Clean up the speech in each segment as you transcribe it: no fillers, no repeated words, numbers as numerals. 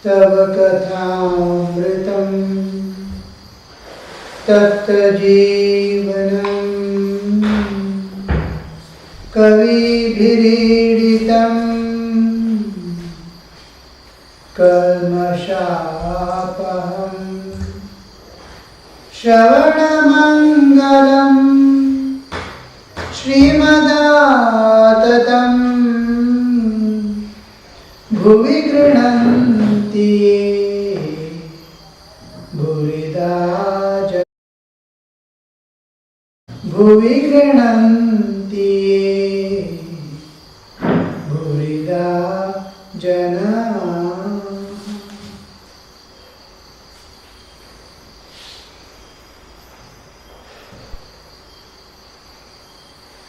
तव कथामृतं तप्तजीवनं कविभिरीडितं कल्मषापहं श्रवणमङ्गलं श्रीमदाततं भुवि गृह्णन्ति ये भूरिदा भुवि गृह्णन्ति ये भूरिदा जना.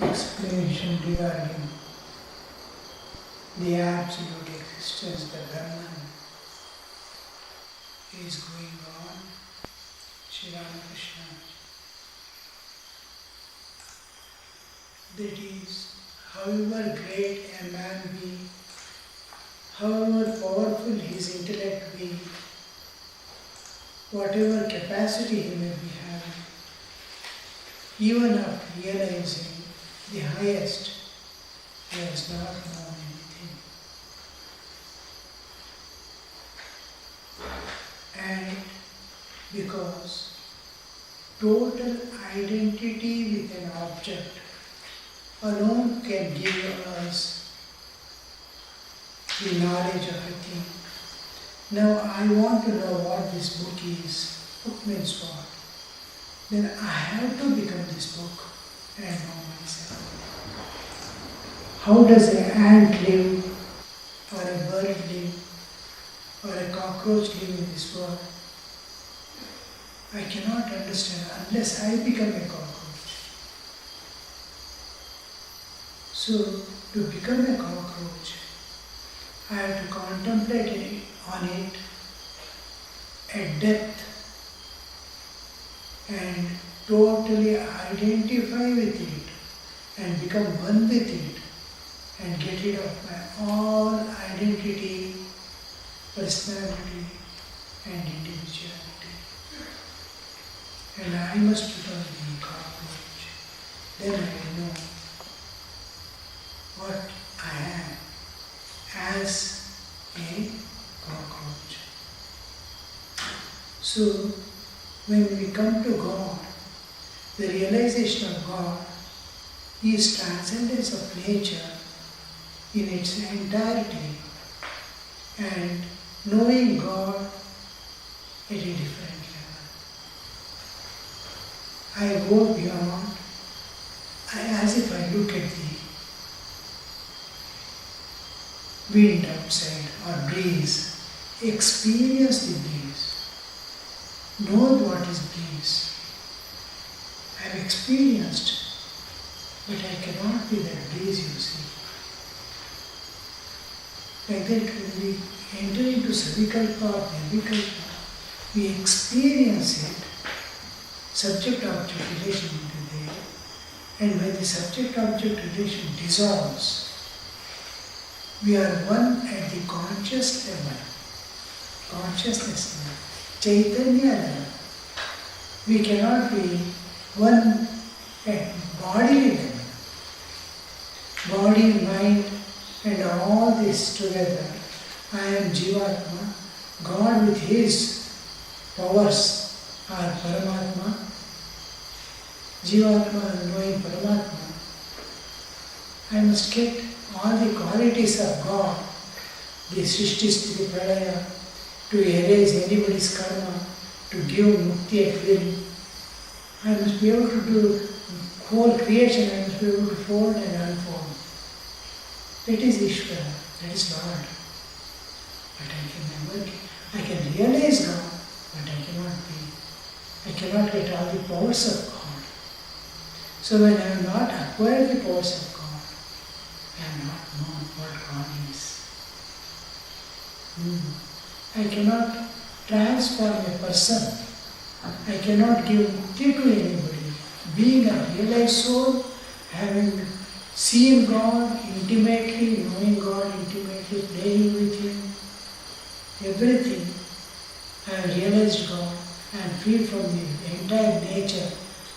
Explanation regarding the absolute existence, the Brahman, is going on. Sri Ramakrishna. That is, however great a man be, however powerful his intellect be, whatever capacity he may be having, even after realizing the highest, he has not known anything. And because total identity with an object alone can give us the knowledge of a thing. Now I want to know what this book is. Book means what? Then I have to become this book and know myself. How does an ant live, or a bird live, or a cockroach live in this world? I cannot understand unless I become a cockroach. So, to become a cockroach, I have to contemplate on it at depth and totally identify with it and become one with it and get rid of my all identity, personality and individuality. And I must become the cockroach. Then I will know what I am as a cockroach. So, when we come to God, the realization of God is transcendence of nature in its entirety and knowing God at a different level. I go beyond, as if I look at the wind outside or breeze, experience the breeze, know what is breeze. I have experienced, but I cannot be that breeze you see. Like that when we enter into Savikalpa or Nirvikalpa, we experience it, subject-object relation will be there, and when the subject-object relation dissolves, we are one at the conscious level, consciousness level, Chaitanya level. We cannot be one at body level. Body, mind and all this together. I am Jivatma, God with his powers are Paramatma, Jivatma knowing Paramatma. I must get all the qualities of God, the Srishti Sthiti Pralaya, to erase anybody's karma, to give mukti at will. I must be able to do whole creation, I must be able to fold and unfold. That is Ishvara, that is Lord. But I can realize God, but I cannot be. I cannot get all the powers of God. So when I have not acquired the powers of God, I have not known what God is. I cannot transform a person. I cannot give mukti to anybody. Being a realized soul, having seen God intimately, knowing God intimately, playing with Him, everything. I have realized God. I am free from the entire nature.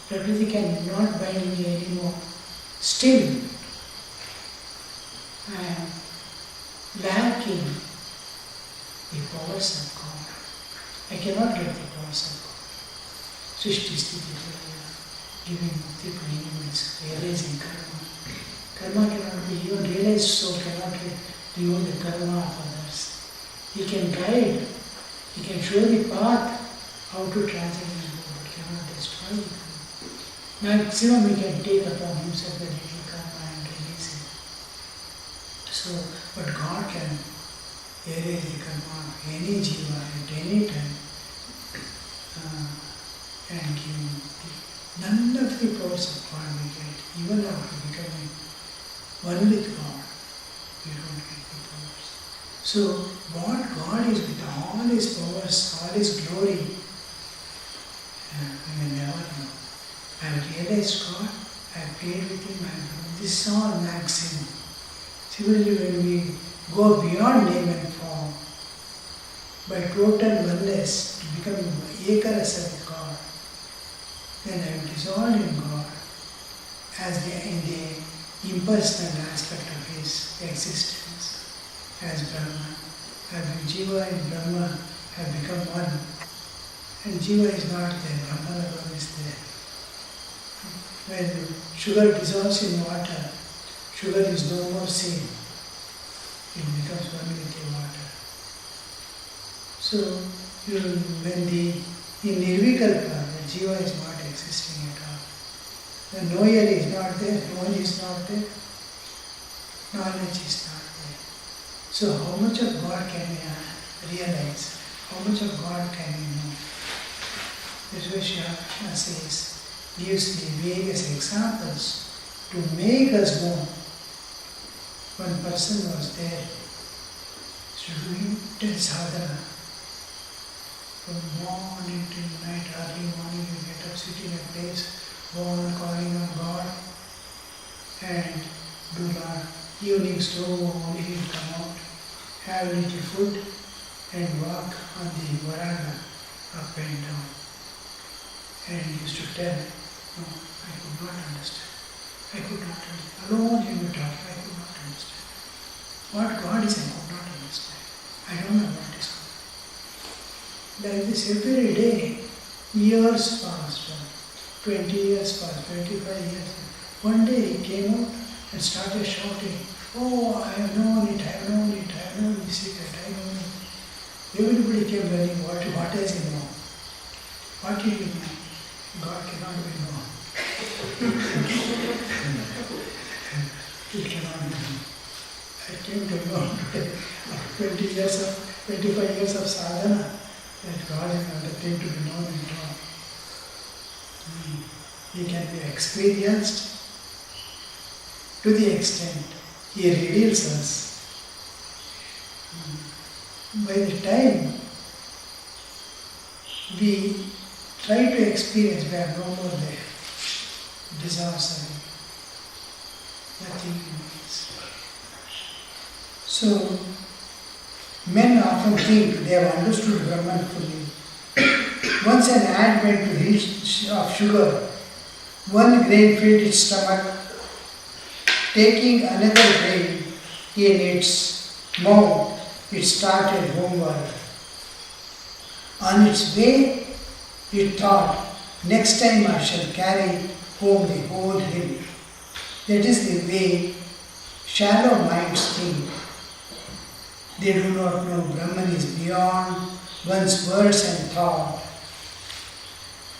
Prakriti cannot bind me anymore. Still, I am lacking the powers of God. I cannot get the powers of God. Srishti Sthiti Pralaya, giving mukti to animals, realizing karma. Karma cannot be even realized, soul cannot remove the karma of others. He can guide, he can show the path how to transact the world, cannot destroy the karma. Maximum he can take upon himself the little karma and release it. So, but God can erase the karma of any jiva at any time and give mukti. None of the powers of God we get, even after becoming one with God, we don't get the powers. So, what God is with all His powers, all His glory, we may never know. I have realized God, I have prayed with Him, this is all maximum. Similarly, when we go beyond name and form, by total oneness, to become ekarasa with God, then I am dissolved in God as in the impersonal aspect of His existence as Brahman. As Jiva and Brahma have become one. And Jiva is not there, Brahman alone is there. When sugar dissolves in water, sugar is no more seen. It becomes one with the water. So, when in Nirvikalpa, the Jiva is not existing at all. The knower is not there, known is not there, knowledge is not there. So how much of God can we realize? How much of God can we know? That's why Sri Ramakrishna says, gives the various examples to make us know. One person was there, so doing till sadhana. From morning till night, early morning you get up, sit in a place, go on calling on God, and do not. Evening slowly he'll come out, have a little food, and walk on the veranda up and down. And he used to tell, no, I could not understand. I could not understand. Alone he would talk, I could not understand. What God is, I could not understand. I don't know what is God. Like this every day, years passed, 20 years passed, 25 years. One day he came out and started shouting, oh, I have known it, I have known it, I have known the secret, I know it. Everybody came running, what does he know? What did he know? God cannot be known. It cannot be known. I came to know after 25 years of sadhana, that God is not a thing to be known at all. He can be experienced to the extent He reveals us. By the time we try to experience, we are no more there. Disaster. Nothing remains. So, men often think they have understood Brahman fully. Once an ant went to reach of sugar, one grain filled its stomach. Taking another grain in its mouth, it started homeward. On its way, it thought, next time I shall carry home the whole hill. That is the way shallow minds think. They do not know Brahman is beyond one's words and thought.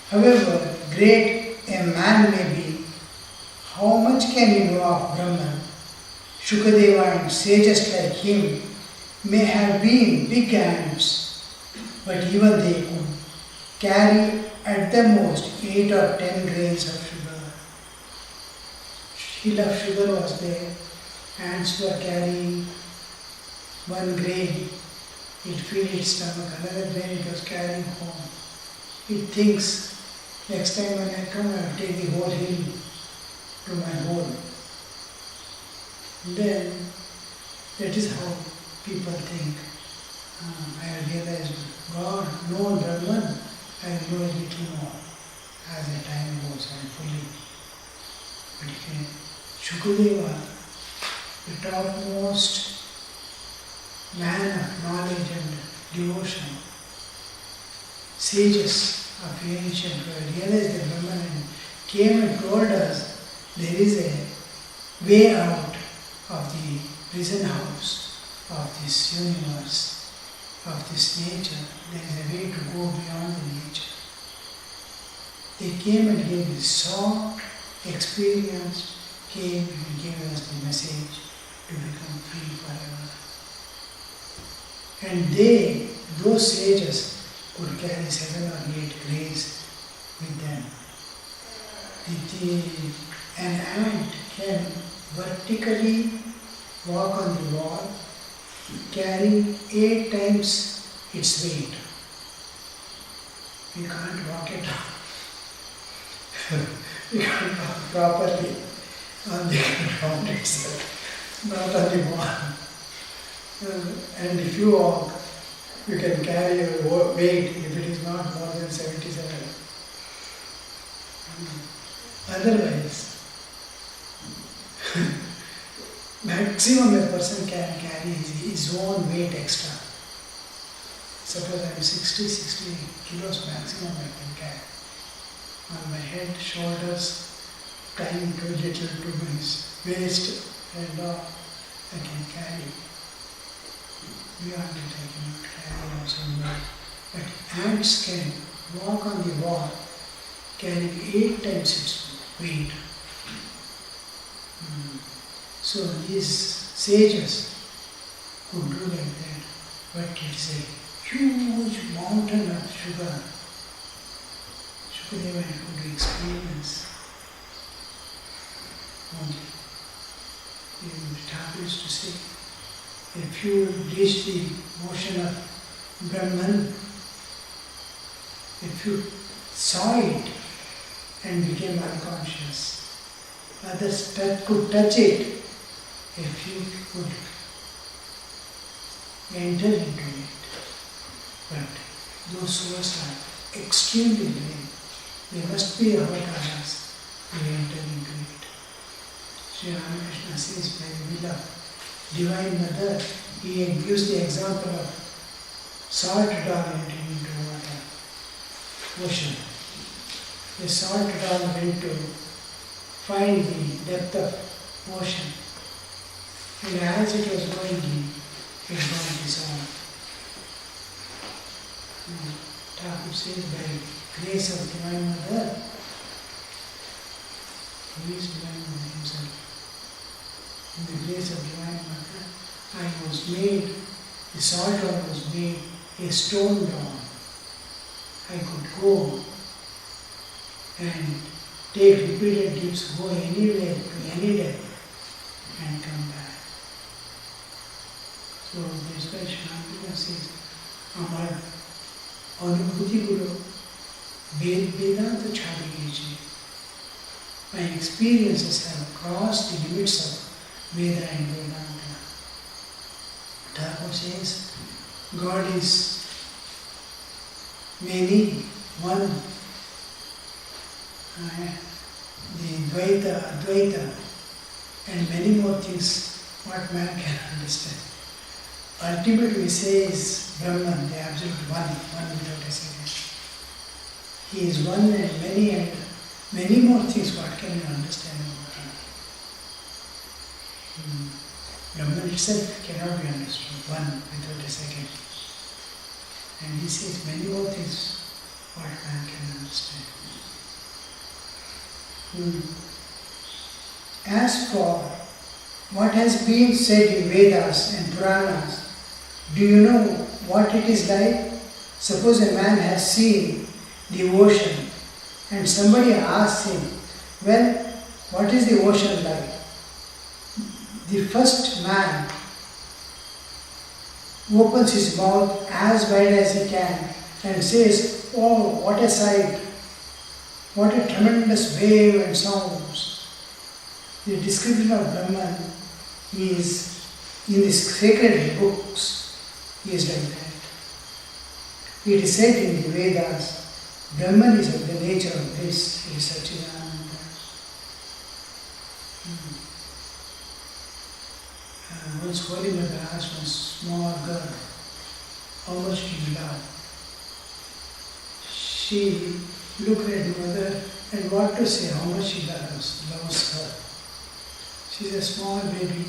However great a man may be, how much can he know of Brahman? Shukadeva and sages like him may have been big ants, but even they could carry at the most 8 or 10 grains of sugar. Hill of sugar was there, ants were carrying 1 grain, it filled its stomach, another grain it was carrying home. It thinks, next time when I come, I will take the whole hill to my home. Then, that is how people think. I realized God, known Brahman, I know a little more as the time goes and fully. But Shukadeva, the topmost man of knowledge and devotion, sages of ancient world, realized the Brahman and came and told us there is a way out of the prison house of this universe, of this nature. There is a way to go beyond the nature. They came and gave this soft, experienced, came and gave us the message to become free forever. And they, those sages, could carry 7 or 8 grays with them. An ant can vertically walk on the wall, carrying 8 times its weight. We can't walk it down. We can't walk properly on the ground itself, not on the wall. And if you walk, you can carry your weight if it is not more than 77. Otherwise, maximum a person can carry his own weight extra. Suppose I am 60 kilos maximum I can carry. On my head, shoulders, tying too little to my waist and all, I can carry. Beyond it I cannot carry also more. But ants can walk on the wall, carrying 8 times its weight. So these sages could do like that, but it's a huge mountain of sugar. Shukadeva could experience only. The Thakur used to say, if you reach the ocean of Brahman, if you saw it and became unconscious, others could touch it, if you could enter into it. But those souls are extremely brave. They must be avatars to enter into it. Sri Ramakrishna says, by the will of Divine Mother, he gives the example of salt dog entering into water, ocean. The salt dog went to find the depth of ocean. And as it was going deep, it got dissolved. Thakur says, by grace of Divine Mother, who is Divine Mother himself? In the grace of Divine Mother, I was made, the salt rock was made a stone dog. I could go and take repeated dips, go anywhere to any depth and come back. So that's why Shantila says, Amar Anubhuti Guru Vedanta Chadigeji. My experiences have crossed the limits of Veda and Vedanta. Thakur says, God is many, one. The Dvaita, Advaita, and many more things what man can understand. Ultimately says Brahman, the absolute one without a second. He is one and many more things what can you understand about him. Brahman itself cannot be understood, one without a second. And he says many more things what man can understand. As for what has been said in Vedas and Puranas, do you know what it is like? Suppose a man has seen the ocean and somebody asks him, well, what is the ocean like? The first man opens his mouth as wide as he can and says, oh, what a sight! What a tremendous wave and sounds. The description of Brahman is in the sacred books. He is like that. It is said in the Vedas, Brahman is of the nature of this, it is Satchidananda. Once Holy Mother asked one small girl, how much do you love? She looked at Mother and what to say, how much she loves her. She's a small baby.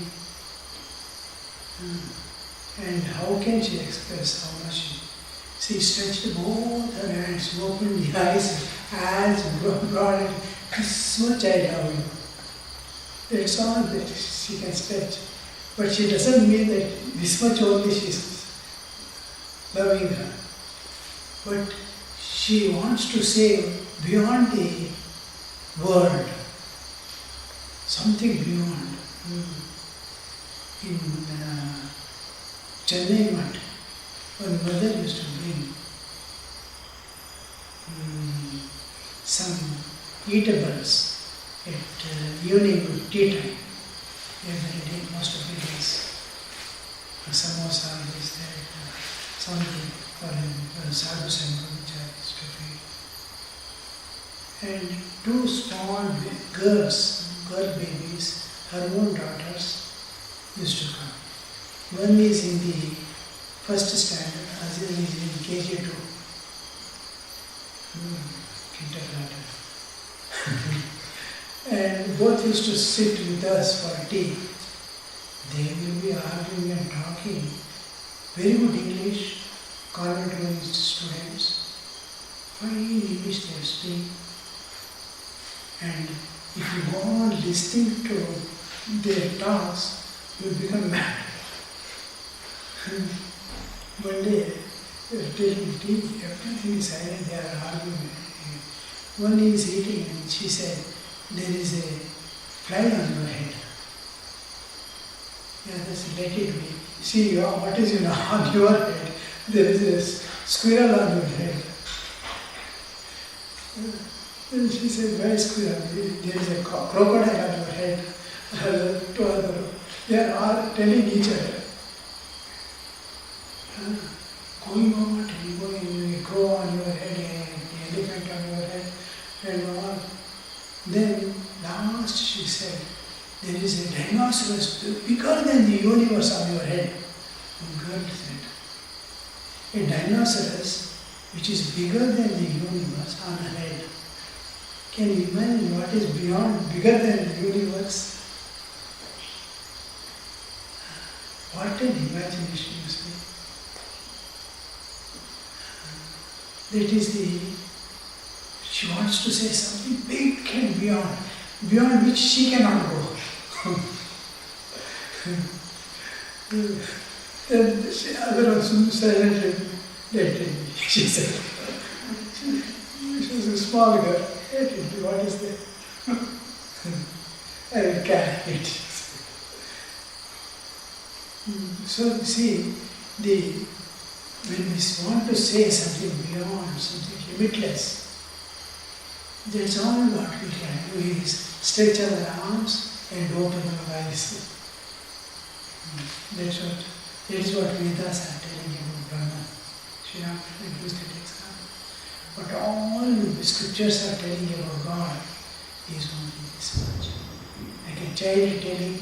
And how can she express how much she stretched both her hands, opened the eyes, hands broad, and so much I love you. That's all that she can stretch. But she doesn't mean that this much only she's loving her. But she wants to say beyond the world, something beyond. In Chennai Mat, one mother used to bring some eatables at evening tea time. Every day, most of the days. Samosa, this, that, something for sadhu sample which I used to feed. And two small girl babies, her own daughters, used to come. One is in the first standard, other is in KG2. Kindergarten. And both used to sit with us for tea. They will be arguing and talking. Very good English, convent students. Fine English they speak. And if you go on listening to their talks, you become mad. One day, they are taking tea, everything is silent, they are arguing. One is eating and she said, there is a fly on your head. Yeah, just let it be. See, what is on your head? There is a squirrel on your head. And she said, why squirrel? There is a crocodile on your head. They are all telling each other. Going on, going, a crow on your head, an elephant on your head, and all. Then last she said, there is a rhinoceros bigger than the universe on your head. And girl said, a rhinoceros which is bigger than the universe on her head. Can you imagine what is beyond, bigger than the universe? What an imagination, you see. That is she wants to say something big and beyond which she cannot go. And the other one silently let it be, she said. She was a small girl. Let it be, what is that? I will carry it. So you see, when we want to say something beyond, something limitless, that's all what we can do is stretch our arms and open our eyes. That is what Vedas are telling about Brahman. She not used that example. But all the scriptures are telling about God is only this much. Like a child telling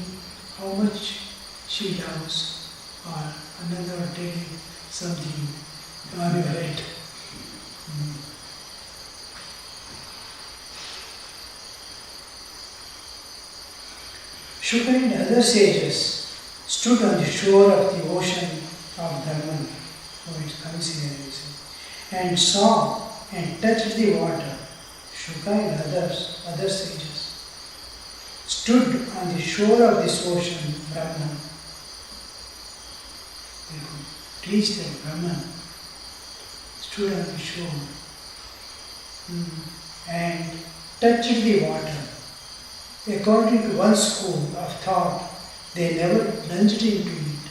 how much she loves, or another telling something on your head. Shuka and other sages stood on the shore of the ocean of Brahman, it comes here, and saw and touched the water. Shuka and other sages stood on the shore of this ocean, Brahman. They could reach the Brahman, stood on the shore and touched the water. According to one school of thought, they never plunged into it.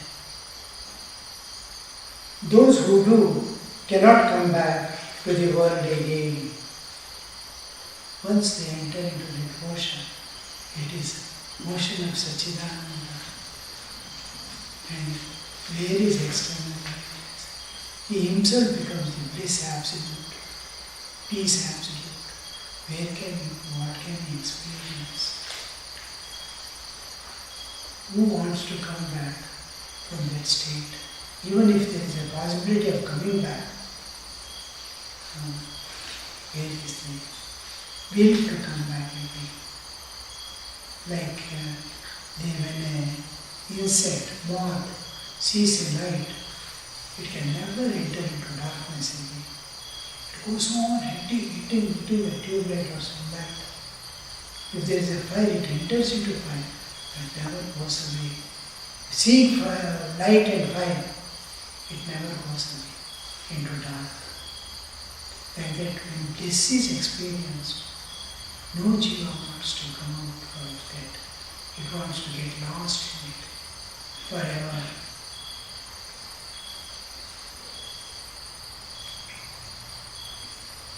Those who do cannot come back to the world again. Once they enter into the ocean, it is ocean of Satchidananda. And where is external? He himself becomes the bliss absolute, peace absolute. What can we experience? Who wants to come back from that state? Even if there is a possibility of coming back, where is the will to come back again? Like when an insect, moth, sees a light, it can never enter into darkness again. It goes on hitting the tube light or some light. If there is a fire, it enters into fire, but never goes away. Seeing fire, light and fire, it never goes away into dark. Like that, when this is experienced, no jiva wants to come out of that. It wants to get lost in it forever.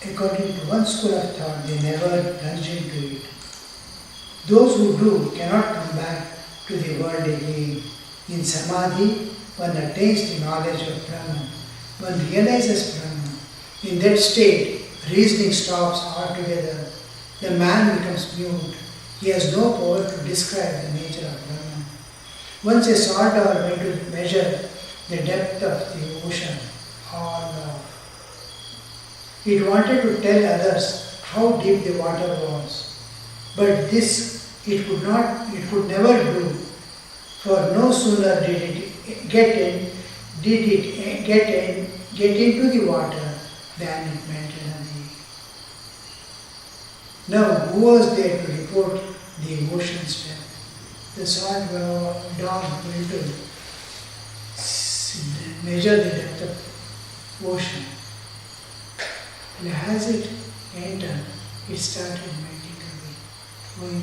According to one school of thought, they never plunge into it. Those who do cannot come back to the world again. In Samadhi, one attains the knowledge of Brahman. One realizes Brahman. In that state, reasoning stops altogether. The man becomes mute. He has no power to describe the nature of Brahman. Once a saltwater went to measure the depth of the ocean, it wanted to tell others how deep the water was. But this it could never do, for no sooner did it get into the water than it met another. Now, who was there to report the ocean's depth? The salt dog went to measure the depth of ocean. And as it entered, it started melting away.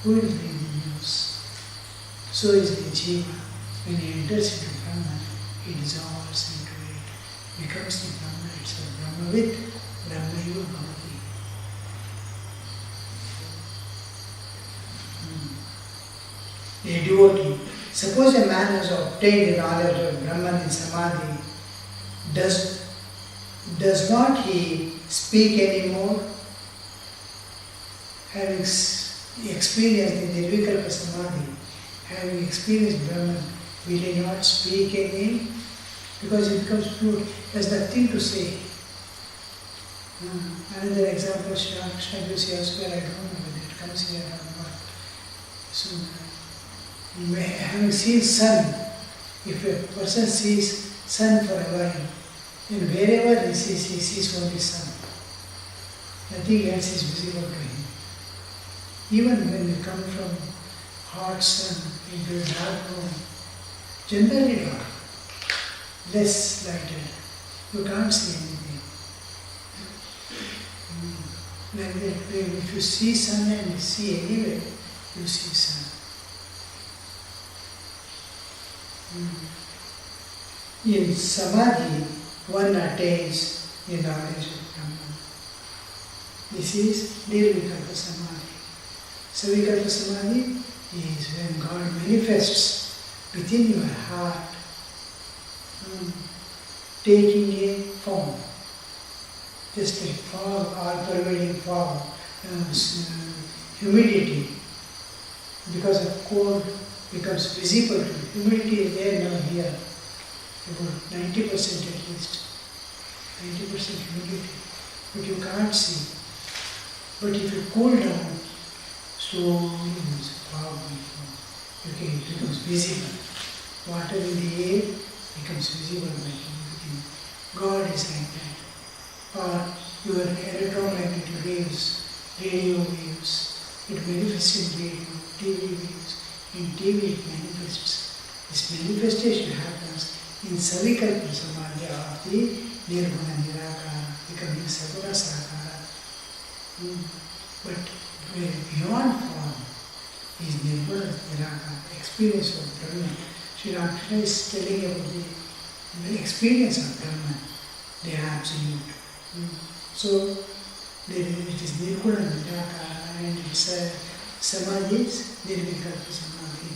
Who will bring the news? So is the jiva. When he enters into Brahman, he dissolves into it, becomes the Brahman itself. Brahmavit, Brahmaiva Bhavati. A devotee. Suppose a man has obtained the knowledge of Brahman in Samadhi, does not he speak anymore? Having experienced the Nirvikalpa Samadhi, having experienced Brahman, will he not speak again? Because it becomes pure, there's nothing to say. Another example, Sri Ramakrishna gives elsewhere, I don't know whether it comes here or not. So, having seen sun, if a person sees sun for a while, then wherever he sees only sun. Nothing else is visible to him. Even when we come from hot sun into a dark room, generally dark, less lighted, you can't see anything. Like that, if you see sun and you see anywhere, you see sun. In Samadhi, one attains the knowledge of Brahman. This is Nirvikalpa Samadhi. Savikalpa Samadhi is when God manifests within your heart, taking a form, just like fog, all-pervading fog, humidity, because of cold becomes visible. Humidity is there now here, about 90% at least, 90% humidity, but you can't see. But if you cool down, slowly fog will form. Okay, it becomes visible. Water in the air becomes visible by humidity. God is like that. Or your electromagnetic waves, radio waves, it manifests in radio, TV waves. In TV it manifests. This manifestation happens in Savikalpa Samadhi of the Nirguna Nirakara, becoming Saguna Sakara. But beyond form is Nirguna Nirakara, experience of Brahman. Sri Ramakrishna is telling about the experience of Brahman, the absolute. So it is Nirguna Nirakara and its Samadhi is Nirvikalpa Samadhi.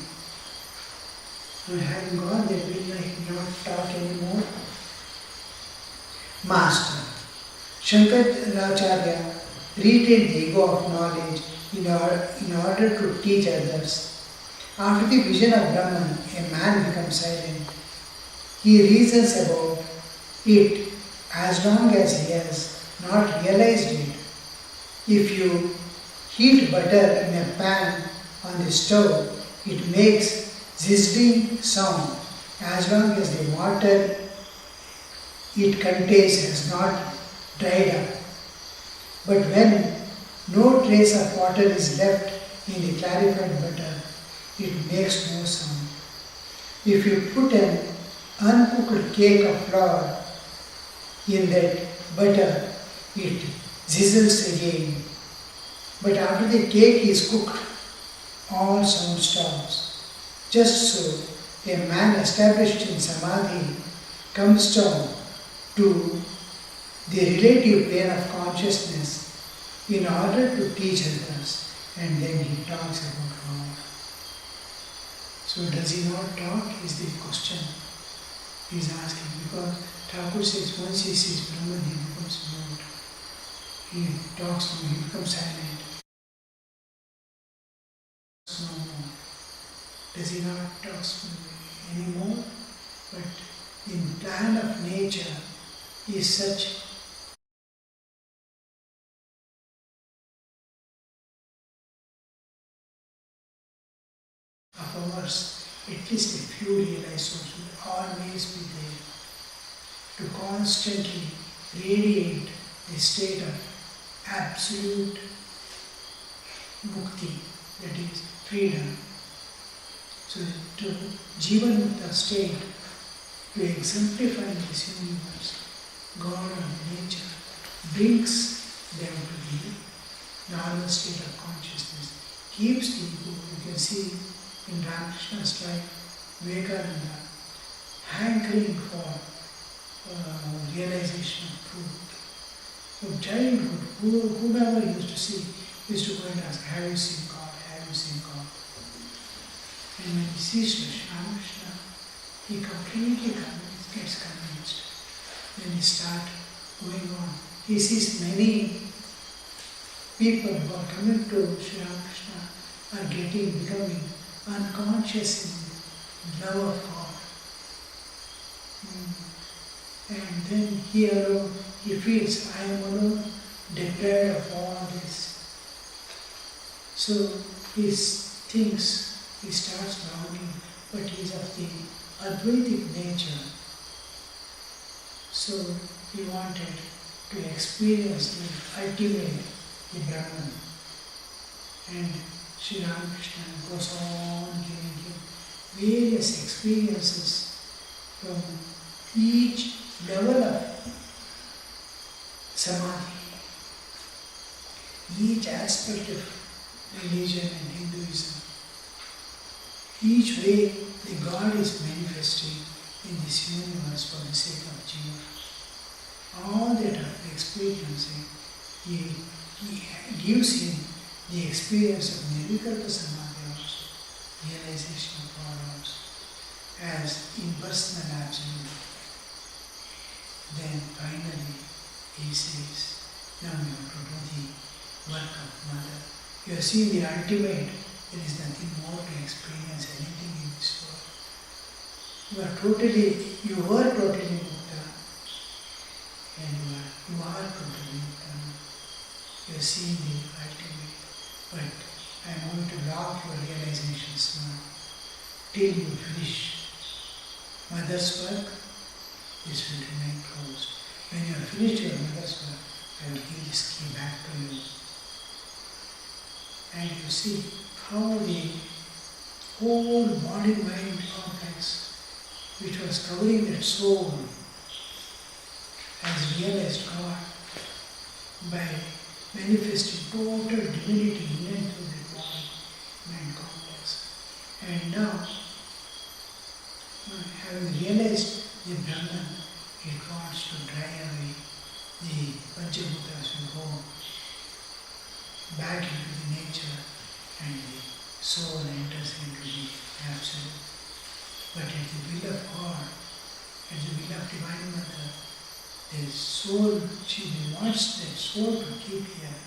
And having gone there, will I not talk anymore? master. Shankaracharya retained the ego of knowledge in order to teach others. After the vision of Brahman, a man becomes silent. He reasons about it as long as he has not realized it. If you heat butter in a pan on the stove, it makes sizzling sound as long as the water it contains has not dried up. But when no trace of water is left in the clarified butter, it makes no sound. If you put an uncooked cake of flour in that butter, it sizzles again. But after the cake is cooked, all sound stops. Just so, a man established in Samadhi comes down to the relative plane of consciousness in order to teach others, and then he talks about God. So does he not talk is the question he is asking, because Thakur says once he sees Brahman he becomes mute. He talks no more, he becomes silent. No more. Does he not talk anymore? But in plan of nature is such of ours, at least a few realized souls will always be there to constantly radiate the state of absolute mukti, that is freedom. So to Jivan Mukta state, to exemplify this universe, God and nature brings them to the normal state of consciousness, keeps the ego. You can see in Ramakrishna's life, Vinayakananda hankering for realization of truth. From childhood, whomever used to see, used to go and ask, have you seen God? Have you seen God? And when he sees Ramakrishna, he completely gets convinced. Then he starts going on. He sees many people who are coming to Sri Ramakrishna are becoming unconscious in love of God. And then he alone, he feels, I am alone, deprived of all this. So he thinks, he starts longing, but he is of the Advaitic nature. So he wanted to experience the ultimate, the Brahman. And Sri Ramakrishna goes on giving him various experiences from each level of samadhi, each aspect of religion and Hinduism, each way the God is manifesting in this universe for the sake of Jiva. All that of experiencing, he gives him the experience of Nirvikalpa Samadhi also, realization of God also, as impersonal absolute. Then finally he says, now you have to do the work of Mother. You have seen the ultimate, there is nothing more to experience anything in this world. You were totally mukta, and you are totally mukta. You have seen the ultimate, but I am going to lock your realizations now till you finish Mother's work. This will remain closed. When you have finished your Mother's work, I will give this key back to you. And you see how the whole body-mind complex, which was covering that soul, has realized God by manifesting total divinity in and through the body-mind complex. And now, having realized the Brahman, it wants to dry away the Panchabhutas and go back into the nature, and the soul enters into the absolute. But at the will of God, at the will of Divine Mother, The soul, she wants the soul to keep here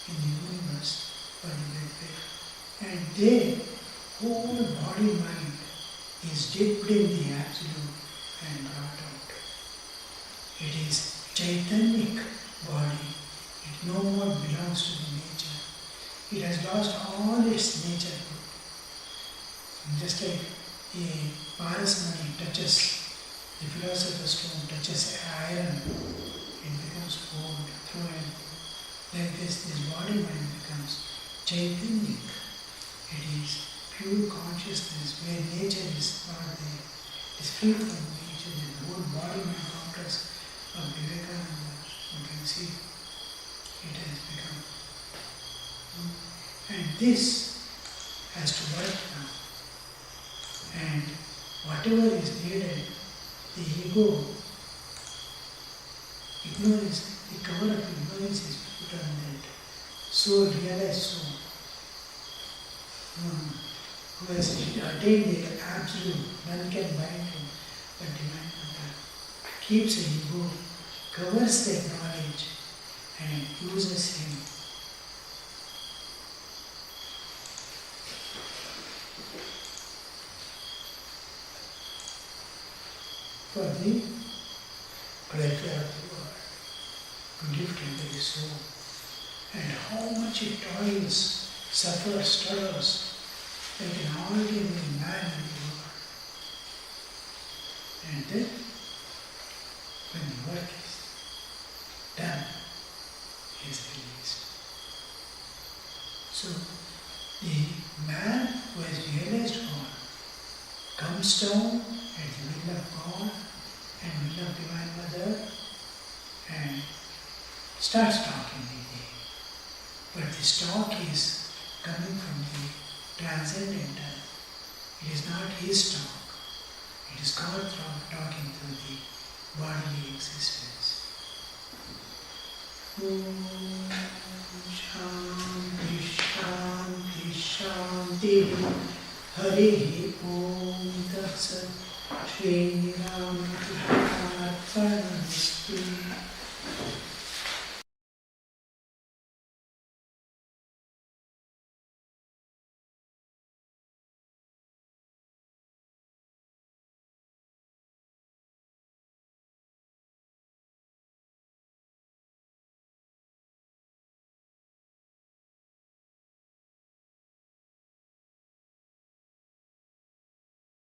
in the universe for the welfare. And their whole body mind is dipped in the absolute and brought out. It is Chaitanic body. It no more belongs to the nature. It has lost all its nature. Just like a parasmani touches, the philosopher's stone touches iron, it becomes gold through and through. Like this body mind becomes Chaitanic. It is pure consciousness where nature is not there. It is free from nature. The whole body mind complex of Vivekananda, you can see, it has become. And this has to work now. And whatever is needed, the ego, ignorance, the cover of ignorance is put on that. So realized soul, who has attained the absolute, none can bind him but divine control, keeps the ego, covers that knowledge and uses him. For the welfare of the world, to lift into the soul, and how much it toils, suffers, struggles, like an ordinary man in the world. And then, when the work is done, he is released. So, the man who has realized God comes down at the will of God and will of Divine Mother and starts talking with him. But this talk is coming from the transcendental. It is not his talk. It is God talking through the bodily existence. Om Shanti Shanti Shanti Hare Om Tat Sat Shri Ramakrishna Arpanamastu.